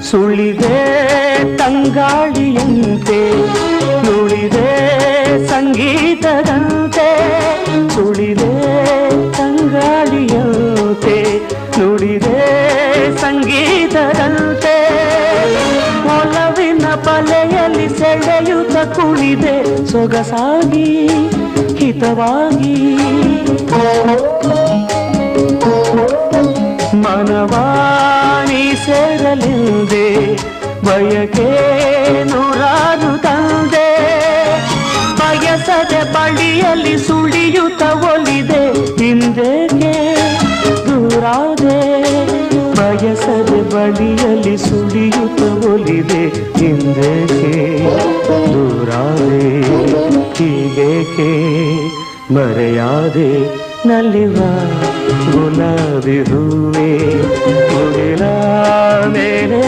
ಸುಳಿದೆ ತಂಗಾಳಿಯಂತೆ ನುಡಿದೆ ಸಂಗೀತದಂತೆ ಸುಳಿದೆ ತಂಗಾಳಿಯಂತೆ ನುಡಿದೆ ಸಂಗೀತದಂತೆ ಒಲವಿನ ಬಲೆಯಲ್ಲಿ ಸೆಳೆಯುತ್ತ ಕುಣಿದೆ ಸೊಗಸಾಗಿ ಹಿತವಾಗಿ ಮನವಾಣಿ ಸೇರಲೆಂದೆ ಬಯಕೆ ನೂರಾರು ತಂದೆ ಬಯಸದೆ ಬಳಿಯಲ್ಲಿ ಸುಳಿಯುತ್ತ ಒಲಿದೆ ಹಿಂದೆಗೆ ದೂರಾದೆ ಬಯಸದೆ ಬಳಿಯಲ್ಲಿ ಸುಳಿಯುತ್ತ ಒಲಿದೆ ಹಿಂದೆಗೆ ದೂರಾದೆ ಹೀಗೇಕೆ ಮರೆಯಾದೆ ನಲಿವ ಗುಲಾಬಿ ಹೂವೇ ಮುಗಿಲ ಮೇಲೆ